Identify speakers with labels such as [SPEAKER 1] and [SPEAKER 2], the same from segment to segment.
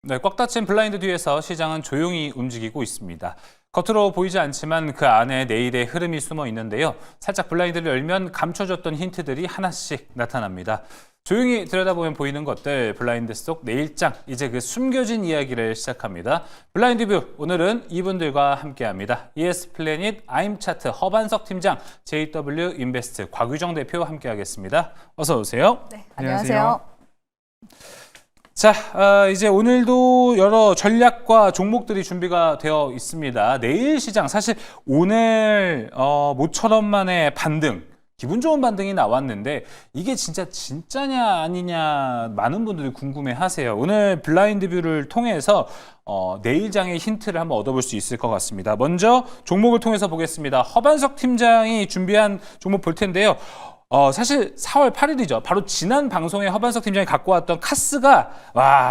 [SPEAKER 1] 네, 꽉 닫힌 블라인드 뒤에서 시장은 조용히 움직이고 있습니다. 겉으로 보이지 않지만 그 안에 내일의 흐름이 숨어 있는데요. 살짝 블라인드를 열면 감춰졌던 힌트들이 하나씩 나타납니다. 조용히 들여다보면 보이는 것들, 블라인드 속 내일장, 이제 그 숨겨진 이야기를 시작합니다. 블라인드 뷰, 오늘은 이분들과 함께합니다. ES 플래닛, 아임차트, 허반석 팀장, JW 인베스트, 곽유정 대표 함께하겠습니다. 어서 오세요.
[SPEAKER 2] 네, 안녕하세요.
[SPEAKER 1] 자, 이제 오늘도 여러 전략과 종목들이 준비가 되어 있습니다. 내일 시장, 사실 오늘 모처럼 만의 반등, 기분 좋은 반등이 나왔는데 이게 진짜냐 아니냐 많은 분들이 궁금해하세요. 오늘 블라인드 뷰를 통해서 내일장의 힌트를 한번 얻어볼 수 있을 것 같습니다. 먼저 종목을 통해서 보겠습니다. 허반석 팀장이 준비한 종목 볼 텐데요. 사실 4월 8일이죠. 바로 지난 방송에 허반석 팀장이 갖고 왔던 카스가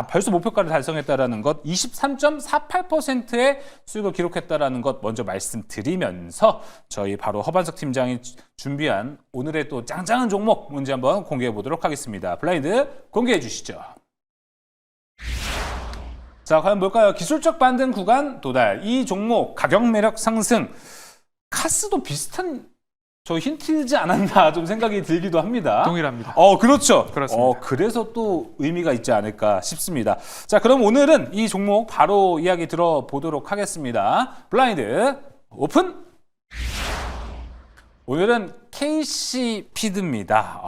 [SPEAKER 1] 벌써 목표가를 달성했다라는 것, 23.48%의 수익을 기록했다라는 것 먼저 말씀드리면서 저희 바로 허반석 팀장이 준비한 오늘의 또 짱짱한 종목 뭔지 한번 공개해 보도록 하겠습니다. 블라인드 공개해 주시죠. 자, 과연 뭘까요? 기술적 반등 구간 도달. 이 종목 가격 매력 상승. 카스도 비슷한 저 힌트지 않았나 좀 생각이 들기도 합니다.
[SPEAKER 3] 동일합니다.
[SPEAKER 1] 그렇죠.
[SPEAKER 3] 그렇습니다.
[SPEAKER 1] 그래서 또 의미가 있지 않을까 싶습니다. 자, 그럼 오늘은 이 종목 바로 이야기 들어보도록 하겠습니다. 블라인드 오픈! 오늘은 KC피드입니다.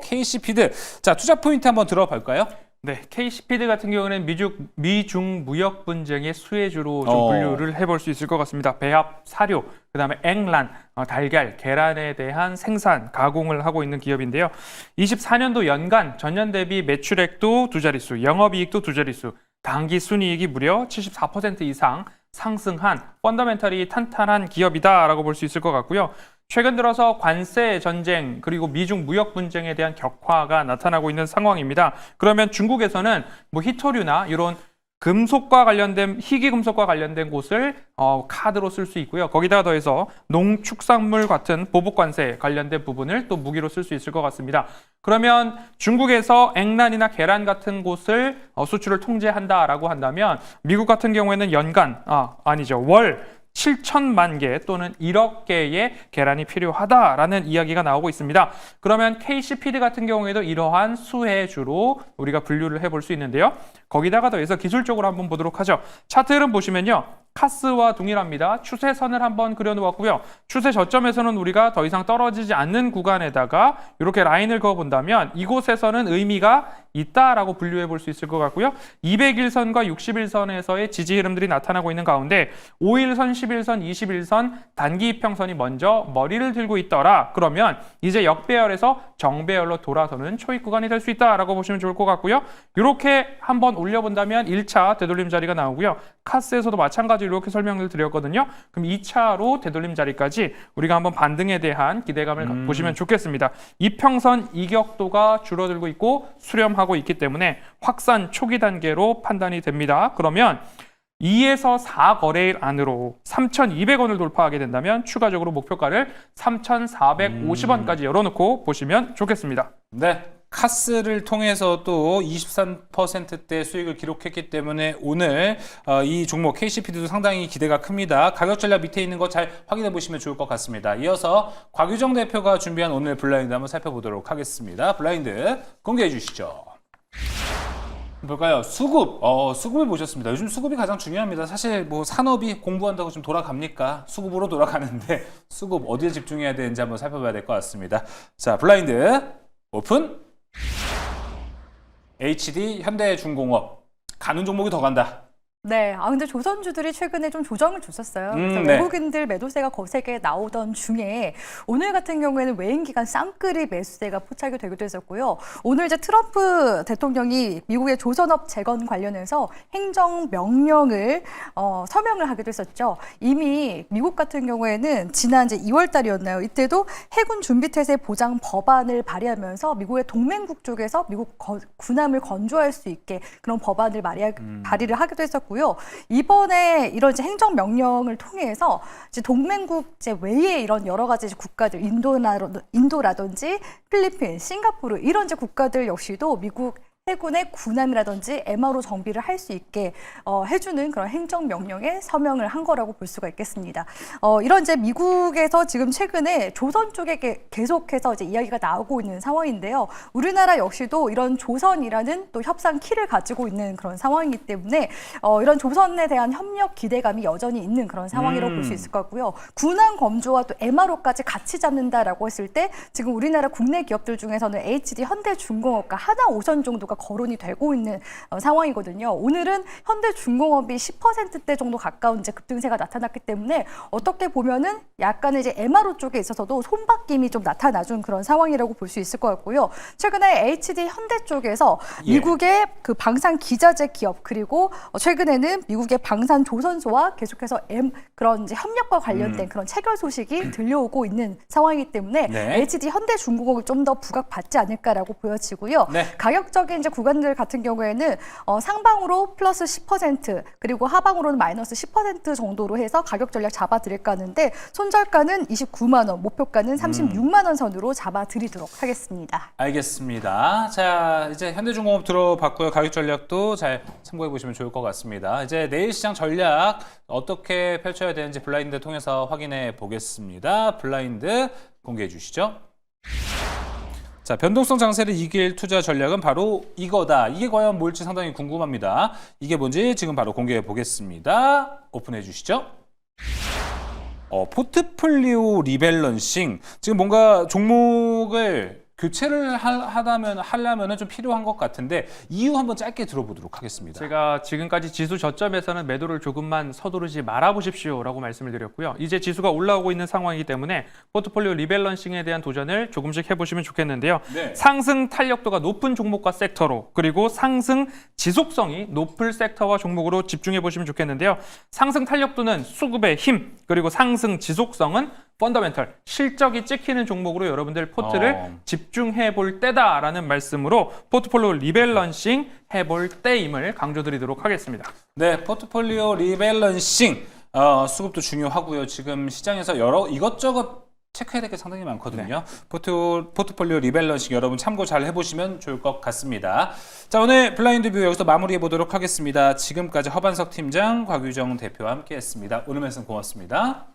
[SPEAKER 1] KC피드. 자, 투자 포인트 한번 들어볼까요?
[SPEAKER 3] 네, KC피드 같은 경우는 미중 무역 분쟁의 수혜주로 좀 분류를 해볼 수 있을 것 같습니다. 배합, 사료, 그다음에 액란, 달걀, 계란에 대한 생산, 가공을 하고 있는 기업인데요. 24년도 연간 전년 대비 매출액도 두 자릿수, 영업이익도 두 자릿수, 당기 순이익이 무려 74% 이상 상승한 펀더멘털이 탄탄한 기업이다라고 볼 수 있을 것 같고요. 최근 들어서 관세 전쟁 그리고 미중 무역 분쟁에 대한 격화가 나타나고 있는 상황입니다. 그러면 중국에서는 희토류나 이런 금속과 관련된 희귀금속과 관련된 곳을 카드로 쓸 수 있고요. 거기다가 더해서 농축산물 같은 보복관세 관련된 부분을 또 무기로 쓸 수 있을 것 같습니다. 그러면 중국에서 액란이나 계란 같은 곳을 수출을 통제한다라고 한다면 미국 같은 경우에는 연간 월 7천만 개 또는 1억 개의 계란이 필요하다라는 이야기가 나오고 있습니다. 그러면 KC피드 같은 경우에도 이러한 수혜주로 우리가 분류를 해볼 수 있는데요. 거기다가 더해서 기술적으로 한번 보도록 하죠. 차트 흐름 보시면요. 카스와 동일합니다. 추세선을 한번 그려놓았고요. 추세 저점에서는 우리가 더 이상 떨어지지 않는 구간에다가 이렇게 라인을 그어본다면 이곳에서는 의미가 있다라고 분류해 볼 수 있을 것 같고요. 200일선과 60일선에서의 지지 흐름들이 나타나고 있는 가운데 5일선, 11선, 21선 단기 이평선이 먼저 머리를 들고 있더라. 그러면 이제 역배열에서 정배열로 돌아서는 초입 구간이 될 수 있다라고 보시면 좋을 것 같고요. 이렇게 한번 올려본다면 1차 되돌림 자리가 나오고요. 카스에서도 마찬가지로 이렇게 설명을 드렸거든요. 그럼 2차로 되돌림 자리까지 우리가 한번 반등에 대한 기대감을 보시면 좋겠습니다. 이평선 이격도가 줄어들고 있고 수렴하고 있기 때문에 확산 초기 단계로 판단이 됩니다. 그러면 2에서 4거래일 안으로 3,200원을 돌파하게 된다면 추가적으로 목표가를 3,450원까지 열어놓고 보시면 좋겠습니다.
[SPEAKER 1] 네. 카스를 통해서 또 23%대 수익을 기록했기 때문에 오늘 이 종목 KC피드도 상당히 기대가 큽니다. 가격 전략 밑에 있는 거 잘 확인해 보시면 좋을 것 같습니다. 이어서 곽유정 대표가 준비한 오늘 블라인드 한번 살펴보도록 하겠습니다. 블라인드 공개해 주시죠. 볼까요? 수급. 수급을 보셨습니다. 요즘 수급이 가장 중요합니다. 사실 산업이 공부한다고 좀 돌아갑니까? 수급으로 돌아가는데 수급 어디에 집중해야 되는지 한번 살펴봐야 될 것 같습니다. 자, 블라인드 오픈. HD 현대중공업 가는 종목이 더 간다.
[SPEAKER 2] 네, 근데 조선주들이 최근에 좀 조정을 줬었어요. 그래서
[SPEAKER 1] 네.
[SPEAKER 2] 외국인들 매도세가 거세게 나오던 중에 오늘 같은 경우에는 외인기관 쌍끌이 매수세가 포착이 되기도 했었고요. 오늘 이제 트럼프 대통령이 미국의 조선업 재건 관련해서 행정명령을 서명을 하기도 했었죠. 이미 미국 같은 경우에는 지난 이제 2월 달이었나요? 이때도 해군 준비태세 보장 법안을 발의하면서 미국의 동맹국 쪽에서 미국 군함을 건조할 수 있게 그런 법안을 발의를 하기도 했었고. 이번에 이런 이제 행정명령을 통해서 이제 동맹국 외에 이런 여러 가지 국가들, 인도라든지 필리핀, 싱가포르 이런 이제 국가들 역시도 미국 해군의 군함이라든지 MRO 정비를 할 수 있게 해주는 그런 행정명령에 서명을 한 거라고 볼 수가 있겠습니다. 이런 이제 미국에서 지금 최근에 조선 쪽에 계속해서 이제 이야기가 나오고 있는 상황인데요. 우리나라 역시도 이런 조선이라는 또 협상 키를 가지고 있는 그런 상황이기 때문에 이런 조선에 대한 협력 기대감이 여전히 있는 그런 상황이라고 볼 수 있을 것 같고요. 군함 검조와 또 MRO까지 같이 잡는다라고 했을 때 지금 우리나라 국내 기업들 중에서는 HD 현대중공업과 하나오션 정도가 거론이 되고 있는 상황이거든요. 오늘은 현대중공업이 10%대 정도 가까운 이제 급등세가 나타났기 때문에 어떻게 보면은 약간의 이제 MRO 쪽에 있어서도 손바뀜이 좀 나타나준 그런 상황이라고 볼 수 있을 것 같고요. 최근에 HD 현대 쪽에서 미국의 그 방산 기자재 기업 그리고 최근에는 미국의 방산 조선소와 계속해서 그런 이제 협력과 관련된 그런 체결 소식이 들려오고 있는 상황이기 때문에
[SPEAKER 1] 네.
[SPEAKER 2] HD 현대중공업을 좀 더 부각받지 않을까라고 보여지고요.
[SPEAKER 1] 네.
[SPEAKER 2] 가격적인 이제 구간들 같은 경우에는 상방으로 플러스 10% 그리고 하방으로는 마이너스 10% 정도로 해서 가격 전략 잡아드릴까 하는데 손절가는 29만 원, 목표가는 36만 원 선으로 잡아드리도록 하겠습니다.
[SPEAKER 1] 알겠습니다. 자, 이제 현대중공업 들어봤고요. 가격 전략도 잘 참고해 보시면 좋을 것 같습니다. 이제 내일 시장 전략 어떻게 펼쳐야 되는지 블라인드 통해서 확인해 보겠습니다. 블라인드 공개해 주시죠. 자, 변동성 장세를 이길 투자 전략은 바로 이거다. 이게 과연 뭘지 상당히 궁금합니다. 이게 뭔지 지금 바로 공개해 보겠습니다. 오픈해 주시죠. 포트폴리오 리밸런싱. 지금 뭔가 종목을 교체를 하려면 좀 필요한 것 같은데 이유 한번 짧게 들어보도록 하겠습니다.
[SPEAKER 3] 제가 지금까지 지수 저점에서는 매도를 조금만 서두르지 말아보십시오라고 말씀을 드렸고요. 이제 지수가 올라오고 있는 상황이기 때문에 포트폴리오 리밸런싱에 대한 도전을 조금씩 해보시면 좋겠는데요.
[SPEAKER 1] 네.
[SPEAKER 3] 상승 탄력도가 높은 종목과 섹터로 그리고 상승 지속성이 높을 섹터와 종목으로 집중해 보시면 좋겠는데요. 상승 탄력도는 수급의 힘 그리고 상승 지속성은 펀더멘털, 실적이 찍히는 종목으로 여러분들 포트를 집중해 볼 때다라는 말씀으로 포트폴리오 리밸런싱 해볼 때임을 강조드리도록 하겠습니다.
[SPEAKER 1] 네, 포트폴리오 리밸런싱 수급도 중요하고요. 지금 시장에서 이것저것 체크해야 될 게 상당히 많거든요. 포트폴리오 리밸런싱 여러분 참고 잘 해보시면 좋을 것 같습니다. 자, 오늘 블라인드 뷰 여기서 마무리해 보도록 하겠습니다. 지금까지 허반석 팀장, 곽유정 대표와 함께했습니다. 오늘 말씀 고맙습니다.